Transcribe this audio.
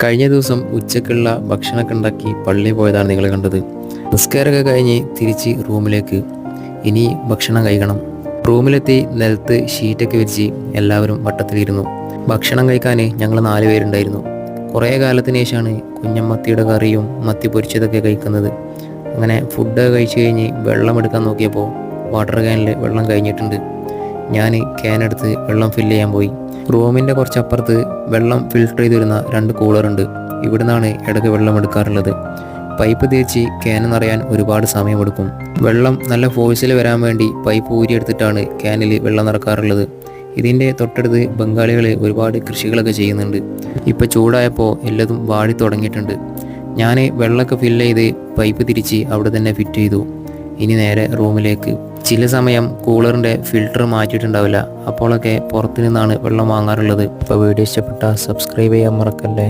കഴിഞ്ഞ ദിവസം ഉച്ചക്കുള്ള ഭക്ഷണമൊക്കെ ഉണ്ടാക്കി പള്ളിയിൽ പോയതാണ് നിങ്ങൾ കണ്ടത്. നിസ്കാരമൊക്കെ കഴിഞ്ഞ് തിരിച്ച് റൂമിലേക്ക്. ഇനി ഭക്ഷണം കഴിക്കണം. റൂമിലെത്തി നിലത്ത് ഷീറ്റൊക്കെ വിരിച്ച് എല്ലാവരും വട്ടത്തിലിരുന്നു. ഭക്ഷണം കഴിക്കാൻ ഞങ്ങൾ 4 പേരുണ്ടായിരുന്നു. കുറേ കാലത്തിന് ശേഷമാണ് കുഞ്ഞമ്മത്തിയുടെ കറിയും മത്തി പൊരിച്ചതൊക്കെ കഴിക്കുന്നത്. അങ്ങനെ ഫുഡ് കഴിച്ച് കഴിഞ്ഞ് വെള്ളം എടുക്കാൻ നോക്കിയപ്പോൾ വാട്ടർ ക്യാനിൽ വെള്ളം കഴിഞ്ഞിട്ടുണ്ട്. ഞാൻ ക്യാനെടുത്ത് വെള്ളം ഫില്ല് ചെയ്യാൻ പോയി. റൂമിൻ്റെ കുറച്ചപ്പുറത്ത് വെള്ളം ഫിൽട്ടർ ചെയ്ത് വരുന്ന 2 കൂളറുണ്ട്. ഇവിടെ നിന്നാണ് ഇടയ്ക്ക് വെള്ളം എടുക്കാറുള്ളത്. പൈപ്പ് തേച്ച് ക്യാൻ നിറയാൻ ഒരുപാട് സമയമെടുക്കും. വെള്ളം നല്ല ഫോഴ്സിൽ വരാൻ വേണ്ടി പൈപ്പ് ഊരിയെടുത്തിട്ടാണ് ക്യാനിൽ വെള്ളം നിറക്കാറുള്ളത്. ഇതിൻ്റെ തൊട്ടടുത്ത് ബംഗാളികൾ ഒരുപാട് കൃഷികളൊക്കെ ചെയ്യുന്നുണ്ട്. ഇപ്പോൾ ചൂടായപ്പോൾ എല്ലാതും വാടി തുടങ്ങിയിട്ടുണ്ട്. ഞാൻ വെള്ളമൊക്കെ ഫില്ല് ചെയ്ത് പൈപ്പ് തിരിച്ച് അവിടെ തന്നെ ഫിറ്റ് ചെയ്തു. ഇനി നേരെ റൂമിലേക്ക്. ചില സമയം കൂളറിൻ്റെ ഫിൽട്ടർ മാറ്റിയിട്ടുണ്ടാവില്ല. അപ്പോഴൊക്കെ പുറത്തു നിന്നാണ് വെള്ളം വാങ്ങാറുള്ളത്. ഇപ്പോൾ വീഡിയോ ഇഷ്ടപ്പെട്ടാൽ സബ്സ്ക്രൈബ് ചെയ്യാൻ മറക്കല്ലേ.